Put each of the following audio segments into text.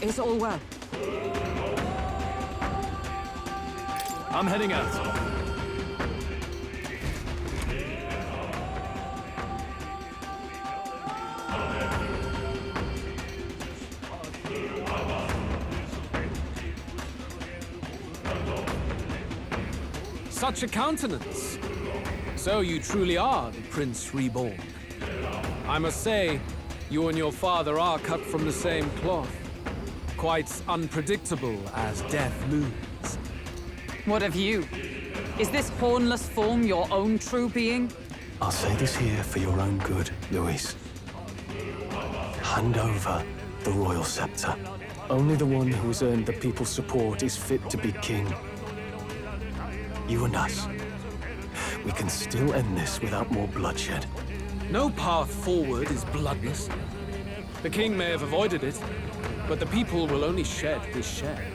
Is all well? I'm heading out. Such a countenance. So you truly are the Prince Reborn. I must say, you and your father are cut from the same cloth. Quite unpredictable as death looms. What of you? Is this hornless form your own true being? I'll say this here for your own good, Luis. Hand over the royal scepter. Only the one who has earned the people's support is fit to be king. You and us. We can still end this without more bloodshed. No path forward is bloodless. The king may have avoided it, but the people will only shed his share.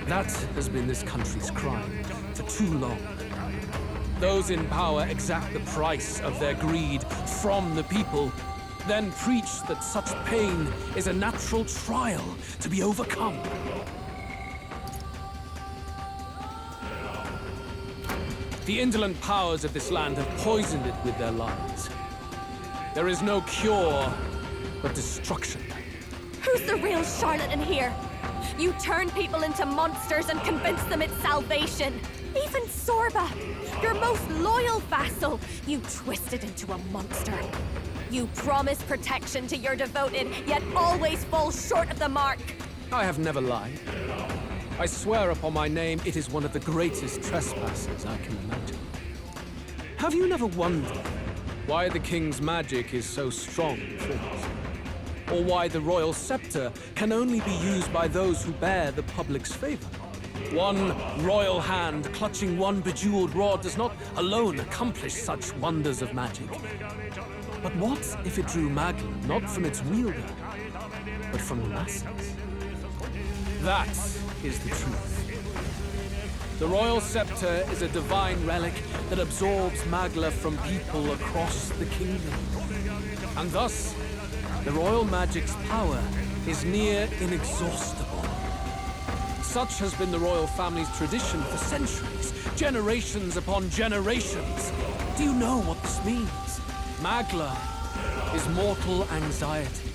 That has been this country's crime for too long. Those in power exact the price of their greed from the people, then preach that such pain is a natural trial to be overcome. The indolent powers of this land have poisoned it with their lies. There is no cure, but destruction. Who's the real charlatan here? You turn people into monsters and convince them it's salvation. Even Sorba, your most loyal vassal, you twisted into a monster. You promise protection to your devoted, yet always fall short of the mark. I have never lied. I swear upon my name, it is one of the greatest trespasses I can imagine. Have you never wondered why the king's magic is so strong, Prince? Or why the royal scepter can only be used by those who bear the public's favor? One royal hand clutching one bejeweled rod does not alone accomplish such wonders of magic. But what if it drew Magla not from its wielder, but from the masses? That is the truth. The royal scepter is a divine relic that absorbs Magla from people across the kingdom. And thus, the royal magic's power is near inexhaustible. Such has been the royal family's tradition for centuries, generations upon generations. Do you know what this means? Magla is mortal anxiety,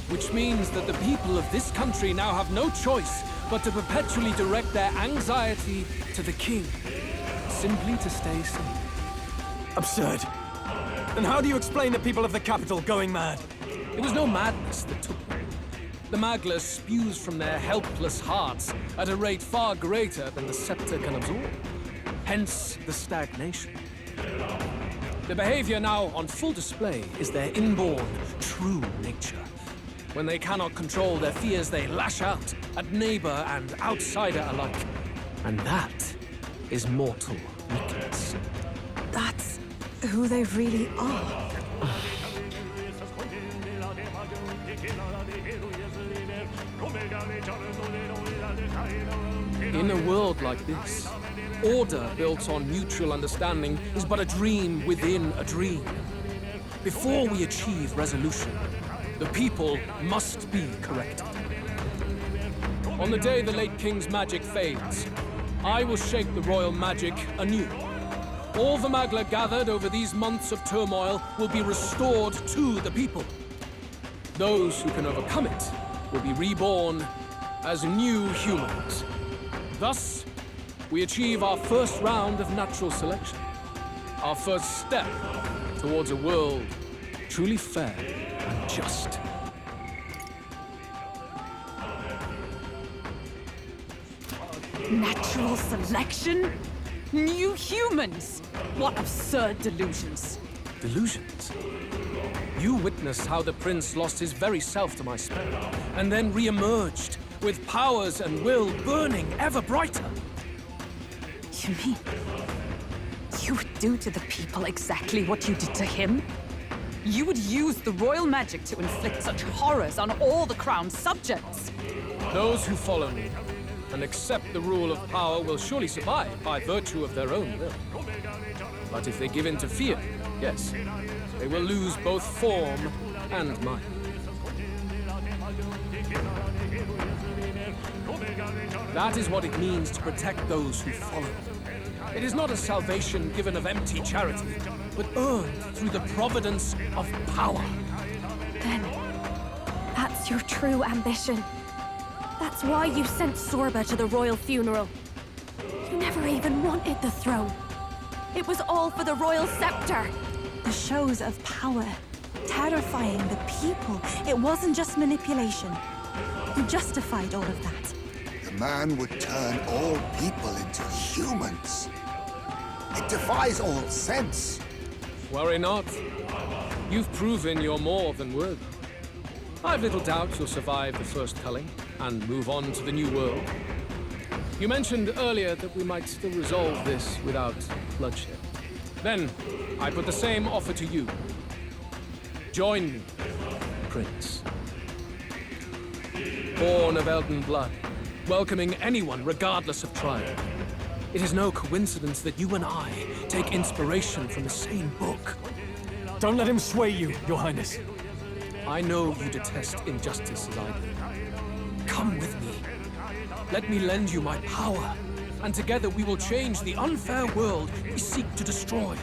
which means that the people of this country now have no choice but to perpetually direct their anxiety to the king, simply to stay safe. Absurd. Then how do you explain the people of the capital going mad? It was no madness that took them. The Magla spews from their helpless hearts at a rate far greater than the scepter can absorb. Hence the stagnation. The behavior now on full display is their inborn, true nature. When they cannot control their fears, they lash out at neighbor and outsider alike. And that is mortal weakness. That's who they really are. In a world like this, order built on mutual understanding is but a dream within a dream. Before we achieve resolution, the people must be corrected. On the day the late king's magic fades, I will shake the royal magic anew. All the Magla gathered over these months of turmoil will be restored to the people. Those who can overcome it will be reborn as new humans. Thus, we achieve our first round of natural selection. Our first step towards a world truly fair and just. Natural selection? New humans? What absurd delusions. Delusions? You witnessed how the prince lost his very self to my spell, and then re-emerged with powers and will burning ever brighter. You mean you would do to the people exactly what you did to him? You would use the royal magic to inflict such horrors on all the crown's subjects? Those who follow me and accept the rule of power will surely survive by virtue of their own will. But if they give in to fear, yes, they will lose both form and mind. That is what it means to protect those who follow. It is not a salvation given of empty charity, but earned through the providence of power. Then, that's your true ambition. That's why you sent Sorba to the royal funeral. You never even wanted the throne. It was all for the royal scepter. The shows of power, terrifying the people. It wasn't just manipulation. You justified all of that. The man would turn all people into humans. It defies all sense. Worry not. You've proven you're more than worthy. I've little doubt you'll survive the first culling and move on to the new world. You mentioned earlier that we might still resolve this without bloodshed. Then, I put the same offer to you. Join me, Prince. Born of Elden blood, welcoming anyone regardless of tribe. It is no coincidence that you and I take inspiration from the same book. Don't let him sway you, Your Highness. I know you detest injustice as I do. Come with me. Let me lend you my power, and together we will change the unfair world we seek to destroy.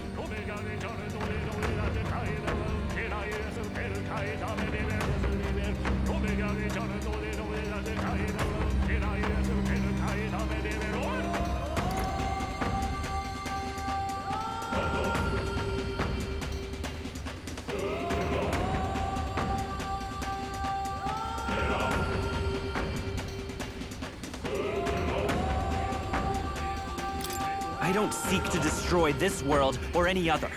I don't seek to destroy this world or any other.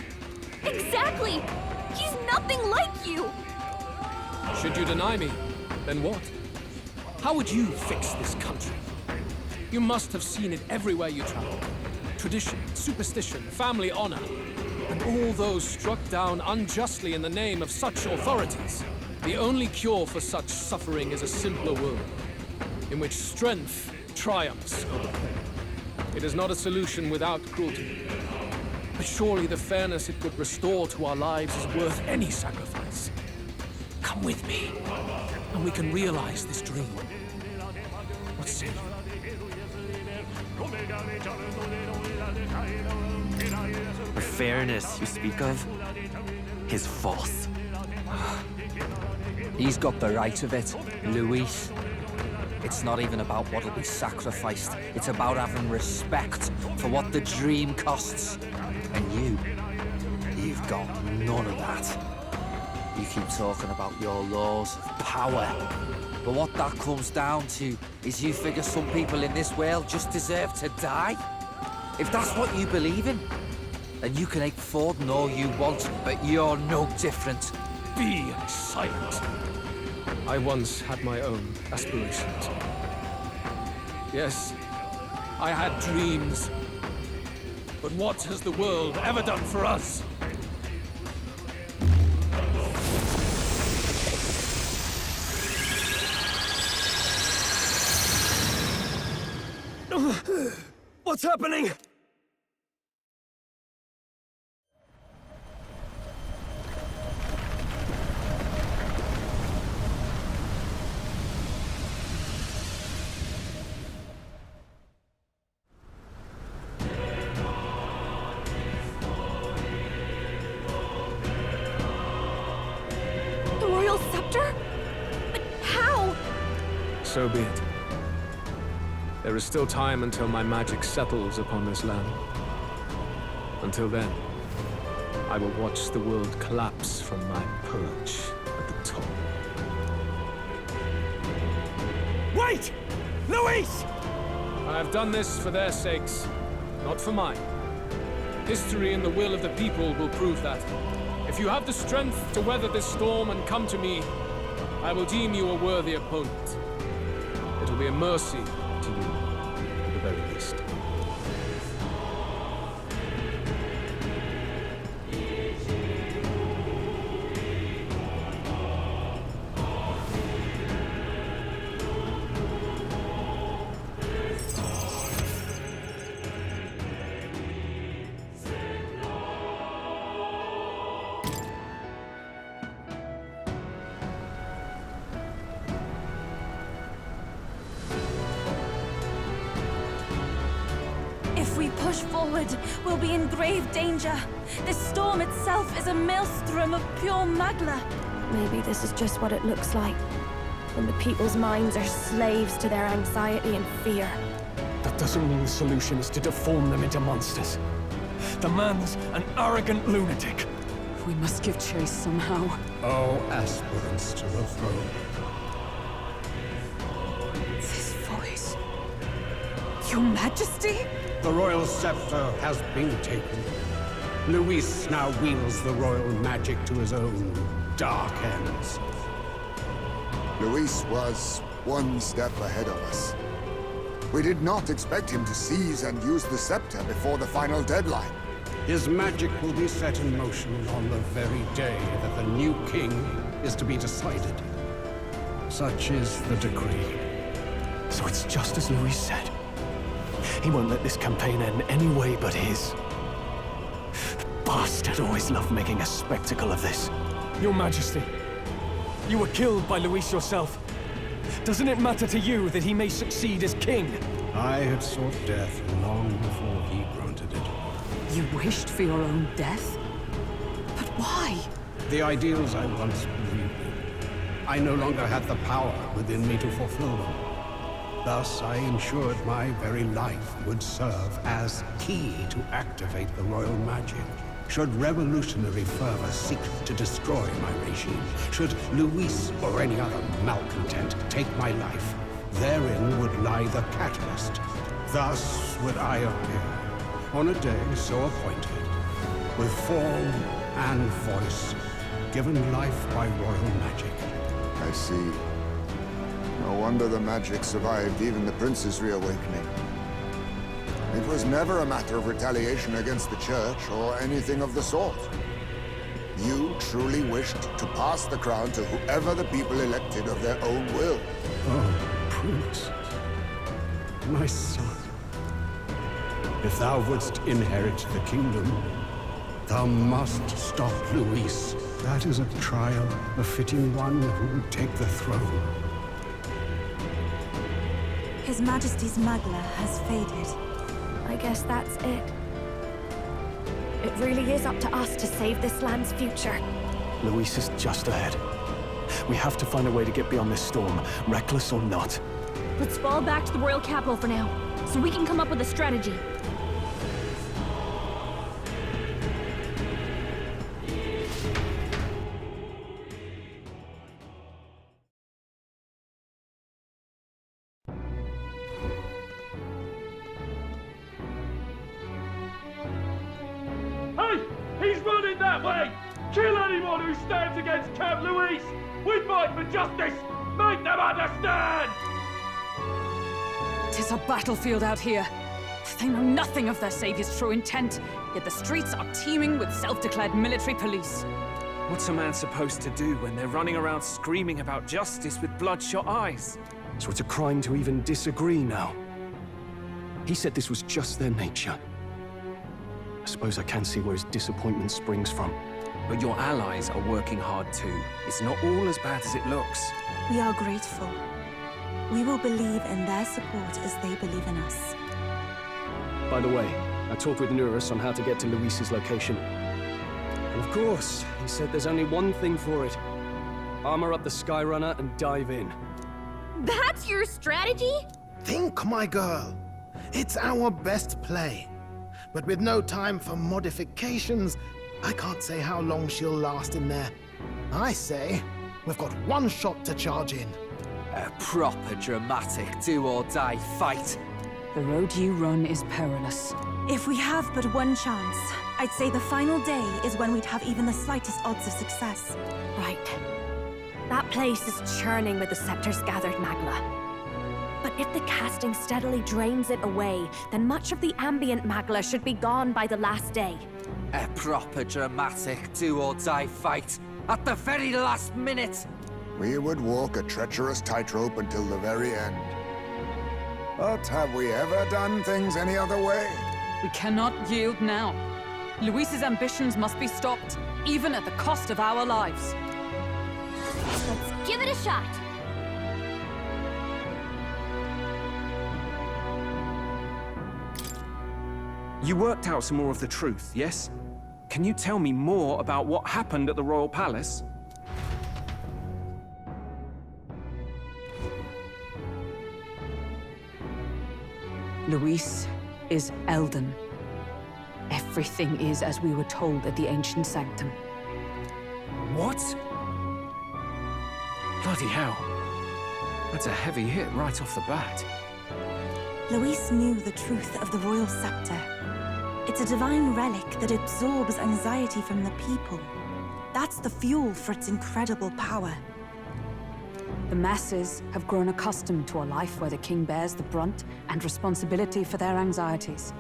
Exactly! He's nothing like you! Should you deny me, then what? How would you fix this country? You must have seen it everywhere you travel. Tradition, superstition, family honor, and all those struck down unjustly in the name of such authorities. The only cure for such suffering is a simpler world, in which strength triumphs over pain. It is not a solution without cruelty. But surely the fairness it would restore to our lives is worth any sacrifice. Come with me, and we can realize this dream. What say you? The fairness you speak of is false. He's got the right of it, Luis. It's not even about what'll be sacrificed. It's about having respect for what the dream costs. And you've got none of that. You keep talking about your laws of power. But what that comes down to is you figure some people in this world just deserve to die? If that's what you believe in, then you can ache Forden all you want, but you're no different. Be silent. I once had my own aspirations. Yes, I had dreams. But what has the world ever done for us? What's happening? The royal scepter? But how? So be it. There is still time until my magic settles upon this land. Until then, I will watch the world collapse from my perch at the top. Wait! Luis! I have done this for their sakes, not for mine. History and the will of the people will prove that. If you have the strength to weather this storm and come to me, I will deem you a worthy opponent. It will be a mercy to you, at the very least. we push forward, we'll be in grave danger. This storm itself is a maelstrom of pure magla. Maybe this is just what it looks like. When the people's minds are slaves to their anxiety and fear. That doesn't mean the solution is to deform them into monsters. The man's an arrogant lunatic. We must give chase somehow. All aspirants to the throne. This voice... Your Majesty? The royal scepter has been taken. Luis now wields the royal magic to his own dark ends. Luis was one step ahead of us. We did not expect him to seize and use the scepter before the final deadline. His magic will be set in motion on the very day that the new king is to be decided. Such is the decree. So it's just as Luis said. He won't let this campaign end any way but his. The bastard always loved making a spectacle of this. Your Majesty, you were killed by Luis yourself. Doesn't it matter to you that he may succeed as king? I had sought death long before he granted it. You wished for your own death? But why? The ideals I once believed in, I no longer had the power within me to fulfill them. Thus, I ensured my very life would serve as key to activate the royal magic. Should revolutionary fervor seek to destroy my regime, should Luis or any other malcontent take my life, therein would lie the catalyst. Thus would I appear, on a day so appointed, with form and voice, given life by royal magic. I see. No wonder the magic survived even the prince's reawakening. It was never a matter of retaliation against the church or anything of the sort. You truly wished to pass the crown to whoever the people elected of their own will. Oh, Prince, my son. If thou wouldst inherit the kingdom, thou must stop Luis. That is a trial befitting one who would take the throne. His Majesty's magla has faded. I guess that's it. It really is up to us to save this land's future. Luis is just ahead. We have to find a way to get beyond this storm, reckless or not. Let's fall back to the royal capital for now, so we can come up with a strategy. He's running that way! Kill anyone who stands against Camp Luis! We fight for justice! Make them understand! 'Tis a battlefield out here. They know nothing of their savior's true intent, yet the streets are teeming with self-declared military police. What's a man supposed to do when they're running around screaming about justice with bloodshot eyes? So it's a crime to even disagree now. He said this was just their nature. I suppose I can see where his disappointment springs from. But your allies are working hard too. It's not all as bad as it looks. We are grateful. We will believe in their support as they believe in us. By the way, I talked with Nurus on how to get to Luis's location. And of course, he said there's only one thing for it. Armor up the Skyrunner and dive in. That's your strategy? Think, my girl. It's our best play. But with no time for modifications, I can't say how long she'll last in there. I say, we've got one shot to charge in. A proper dramatic do-or-die fight. The road you run is perilous. If we have but one chance, I'd say the final day is when we'd have even the slightest odds of success. Right. That place is churning with the scepter's gathered magla. But if the casting steadily drains it away, then much of the ambient magla should be gone by the last day. A proper dramatic do-or-die fight at the very last minute. We would walk a treacherous tightrope until the very end. But have we ever done things any other way? We cannot yield now. Luis's ambitions must be stopped, even at the cost of our lives. Let's give it a shot. You worked out some more of the truth, yes? Can you tell me more about what happened at the royal palace? Luis is Elden. Everything is as we were told at the ancient sanctum. What? Bloody hell. That's a heavy hit right off the bat. Luis knew the truth of the royal scepter. It's a divine relic that absorbs anxiety from the people. That's the fuel for its incredible power. The masses have grown accustomed to a life where the king bears the brunt and responsibility for their anxieties.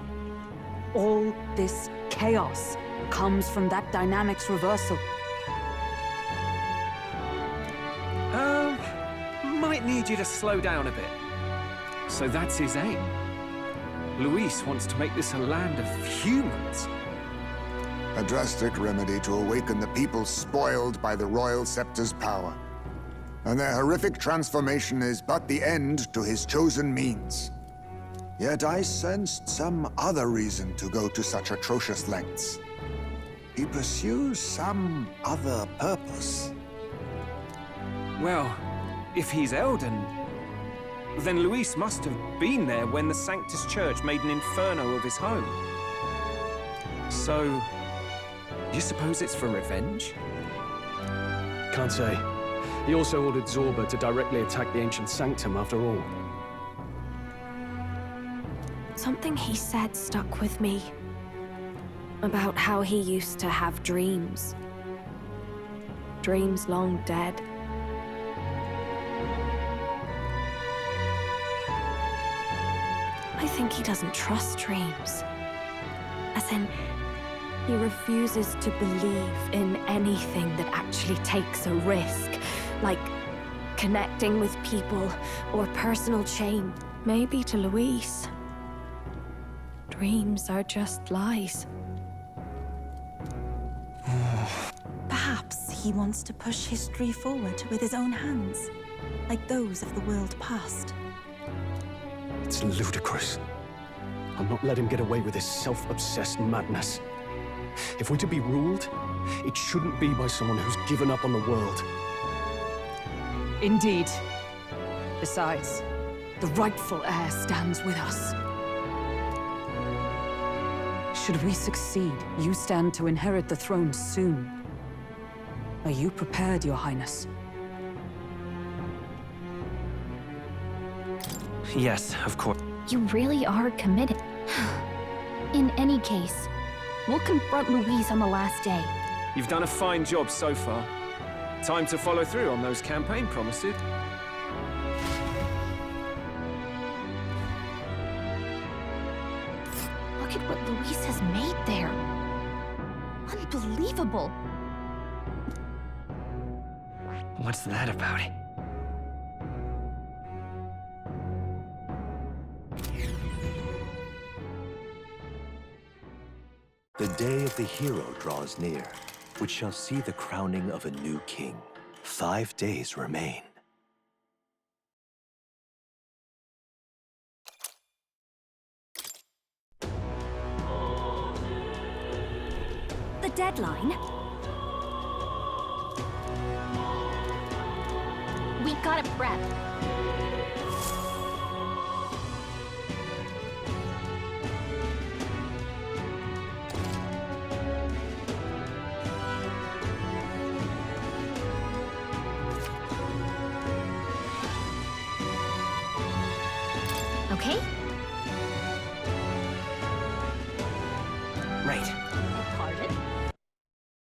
All this chaos comes from that dynamic's reversal. Might need you to slow down a bit. So that's his aim. Luis wants to make this a land of humans. A drastic remedy to awaken the people spoiled by the royal scepter's power. And their horrific transformation is but the end to his chosen means. Yet I sensed some other reason to go to such atrocious lengths. He pursues some other purpose. Well, if he's Elden, then Luis must have been there when the Sanctus Church made an inferno of his home. So, you suppose it's for revenge? Can't say. He also ordered Zorba to directly attack the ancient sanctum after all. Something he said stuck with me. About how he used to have dreams. Dreams long dead. I think he doesn't trust dreams. As in, he refuses to believe in anything that actually takes a risk. Like connecting with people or personal change. Maybe to Luis, dreams are just lies. Perhaps he wants to push history forward with his own hands, like those of the world past. It's ludicrous. I'll not let him get away with his self-obsessed madness. If we're to be ruled, it shouldn't be by someone who's given up on the world. Indeed. Besides, the rightful heir stands with us. Should we succeed, you stand to inherit the throne soon. Are you prepared, Your Highness? Yes, of course. You really are committed. In any case, we'll confront Luis on the last day. You've done a fine job so far. Time to follow through on those campaign promises. Look at what Luis has made there. Unbelievable. What's that about? The day of the hero draws near, which shall see the crowning of a new king. 5 days remain. The deadline? We gotta prep. Okay?